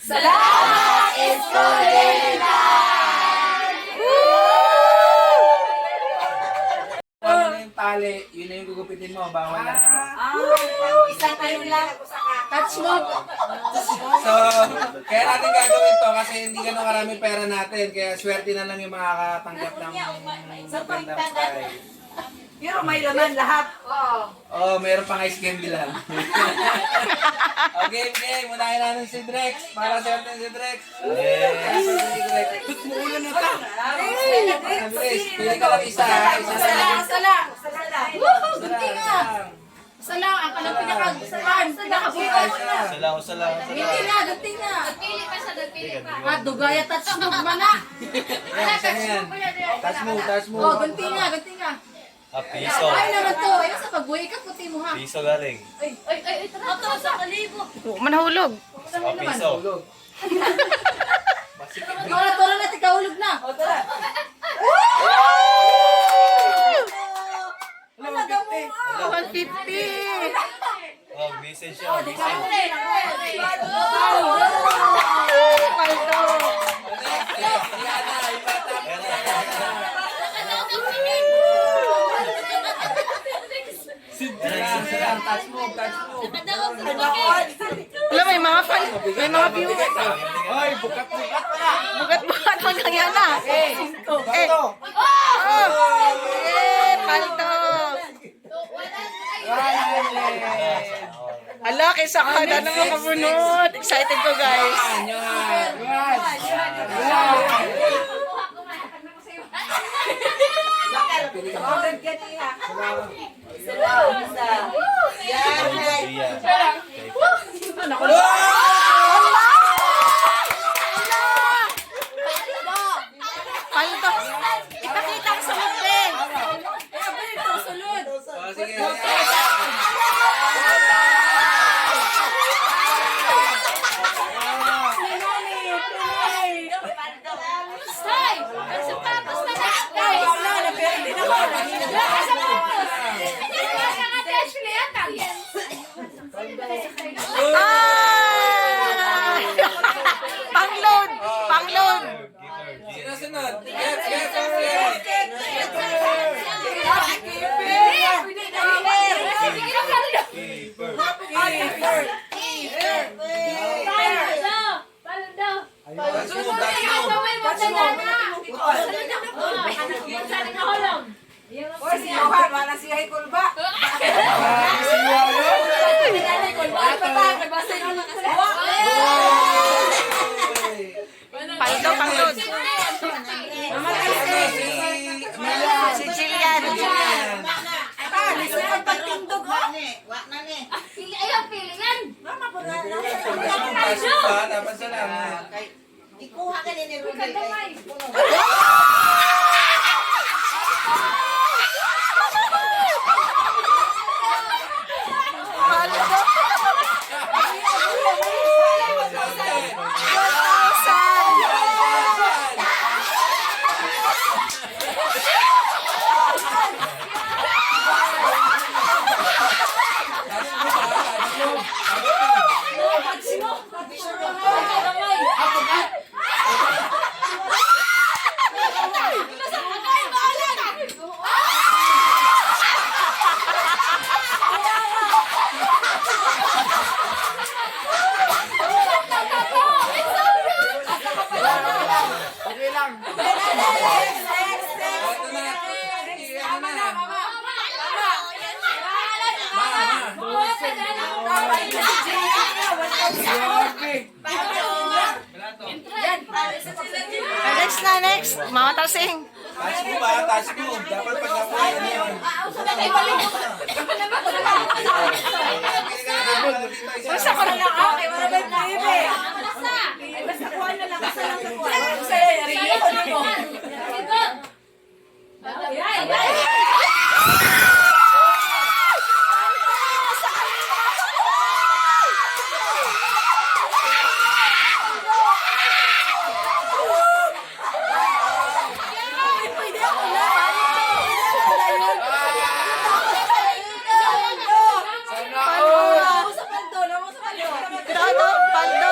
Salamat, Escoleta! Ano na yung tali, yun na yung gugupitin mo, bawal na. Isang ano lang. Touch mo. So, kaya natin gagawin to kasi hindi ganun karami pera natin. Kaya swerte na lang yung makakatanggap ng magandang prize. Pero may laman lahat. Oh, meron pang ice candy lang. Okay, okay. Munahin natin si Drex. Para swerte si Drex. Umuulan na ta. Drex, pili ka lang isa. Isa lang. Isa lang. Isa lang. Isa lang. Ang kanang pinakagustuhan. Pinakabukan. Isa lang. Ganti na. Ganti na. Nagpili pa siya, nagpili pa. Ah, dugaya touch mo mana. Yan, isa na yan. Touch mo. Oh, ganti nga. Ganti nga. Piso. Ay naman to. Ay, sa pagbuhay ka, puti mo ha. Piso galing. Ay, tara. Ito, sa kalibo. Manahulog. Piso. Tulog. Tora na, tikahulog na. O, tara. Alaga mo ha. 150. Oh, message siya. Message. Paldo. Touch mo. Wala, may mga viewers. Hoy, bukat-bukat pa. Bugat-bugat hanggang yan na. Paldo. Ala, kaysa ka na naman kabunot. Excited ko, guys. Paldo. Ipakita ang sunod, be. Hoy! Ang sapatos na na! Guys! Pangload. Pangload. Sino sunod? Get. Paldo, pangload. Si Jillian. Ayaw, pili yan! Dapat sa lang. Ikuha ka ni Rudy. Next. Mga tasing. Touch mo ba? Touch mo. Dapat pag napunan yun. Basta ko na lang. Okay, wala ba yung baby? Basta kuha na lang. Basta lang kuha. Paldo.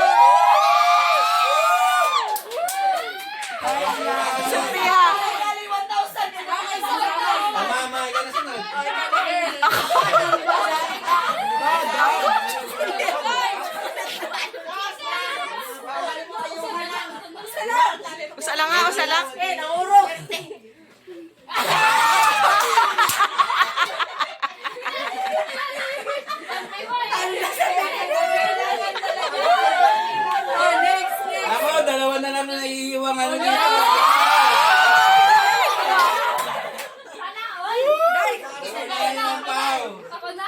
Usa lang nga, usa lang. Naurok. Oh, next. Ako, dalawa na lang naiiwang ano niya. Ako na?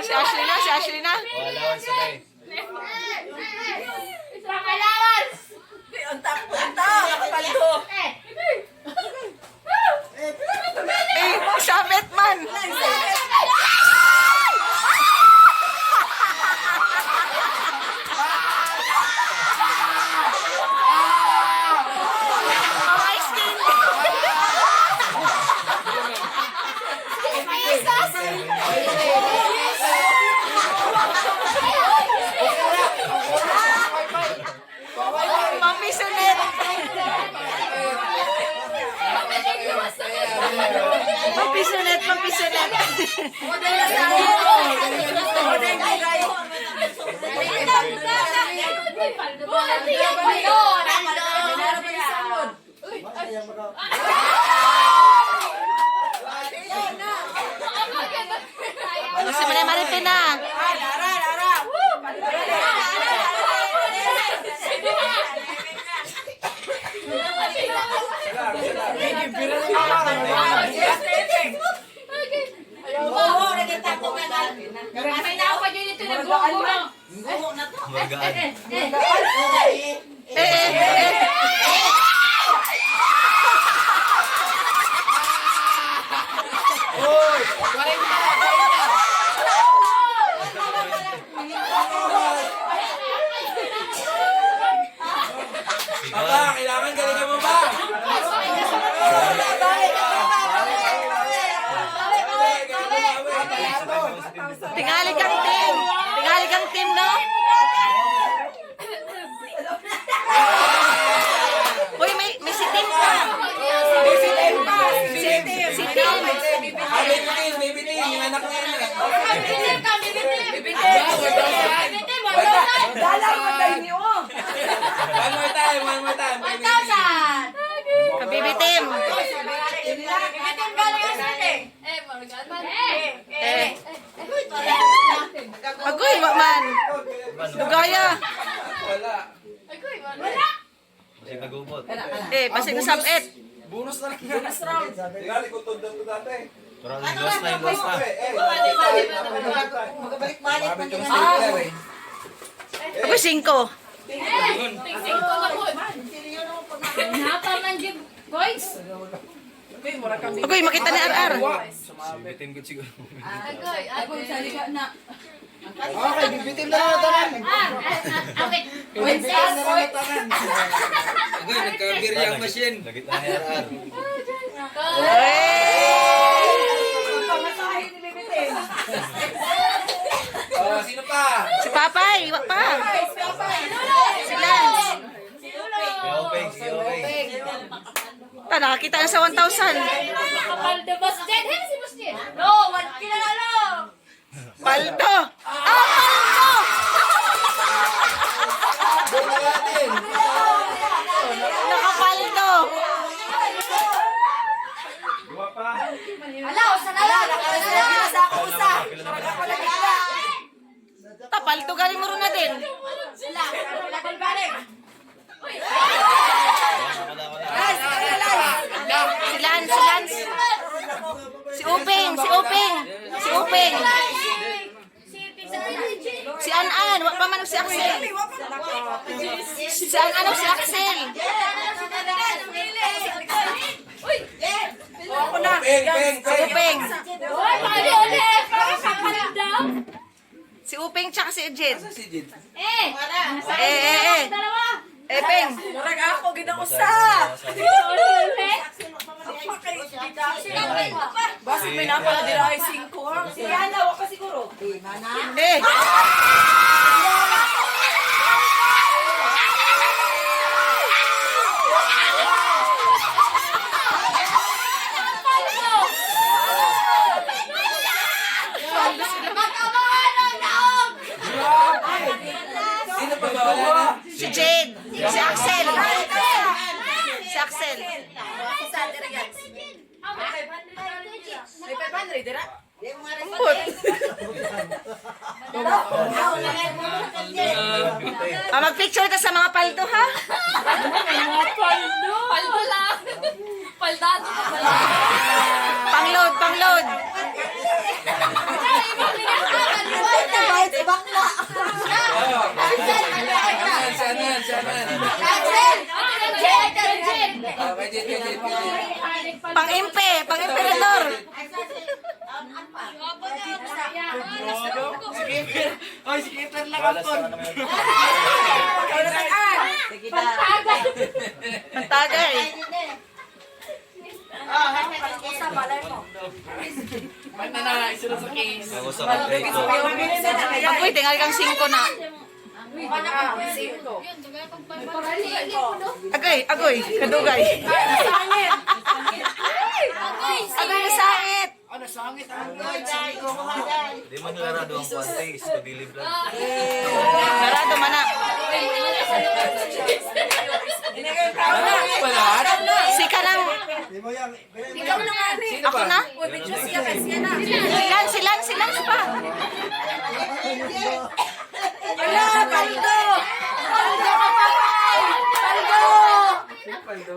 Si Ashley na, si Ashley na. Wala akong sabay. Pangalawas! Unta, nakapaldo. Eh, sabit man. Mga skin. Mamisunit. Mapisulit, mapisulit. Gusto mo na maripin na. Magaan. Papa, kailangan galingan mo ba? Tingali kang team. Tingali kang team, no? Uy, may si team pa. Si team. Ah, baby team, yung anak niya yan eh. One more time, baby team. Kabibi team. Agoy, man. Dugaya. Wala. Kasi nagubot. Eh, pasig na sabit. Bonus na lang. Bonus round. Tingali ko tundang ko dati. Parang lost na yung lost na. Magabalik-balik man din. Agoy, 5. Boys? Agoy, makita ni RR. Bitin ko siguro. Agoy, salika na. Okay, bibitin na lang tanan. Wait, Agay, nagka-biryang machine. Lagit na RR. Oh, sino pa? Si Papay, iwa pa. Si Lance. Si Openg. Ta, nakakita na sa 1,000. Kapal de Basjen. Hey, si Basjen. No, kilala. Paldo. Ah, paldo! Bola natin. Nakapaldo. Dua pa. Ta, paldo galing mo rin na din. Si Lance, si Lance. Si Upeng, si Upeng. Si Upeng. Si An-An, wak pa man si Axel. Si An-An si Axel. Peng. Si Upeng. Kapal. Si Upeng tsaka si Ejid. Si Jid. Peng. Murag ako, ginausa. Basta may napala din ay 5 ha. Si Yana, wak pa siguro. Eh. Sino pa wala na. Si Jade. Si Axel. Si Axel. May 500, dira? Umbot. Mag-picture ka sa mga paldo, ha? Paldo lang. Paldado. Pangload, pangload. Saan? Okay, Jet. Pang-impe, pang-imperador. Balas na naman. Pantagay. Ako sa katrito. Ako'y tingal kang 5 na. Agoy, kadugay. Agoy na sangit. Di man narado ang panties. Padilim lang. Narado man na. Sika lang. Sino Ako ba? na? Silan pa. Paldo.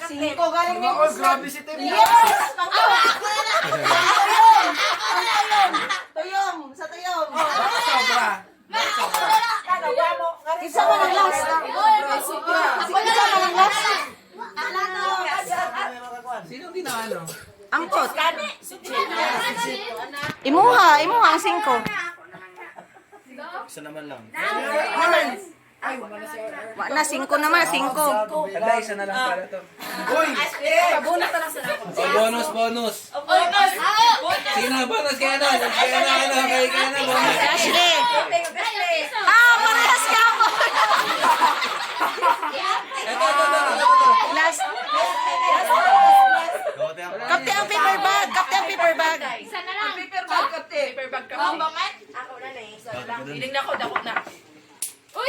Singko galing ni Grabe si Tim. Tuyong, sa tuyong. Sobra. Isa mo ng last. Isa mo ng last. Sino hindi na ano? Angkot. Imuha ang 5. Isa naman lang. Wala na, 5 naman, 5. Kada isa na lang pala to. Uy! Bonus. Sino bonus? Kaya na, bonus. Ashley. Parehas ka mo. Ito. Last. Gawate ang Kapte ang paper bag. Isa na lang. Paper bag ka. Ako na na eh. Hiling na ako, dako na. Uy!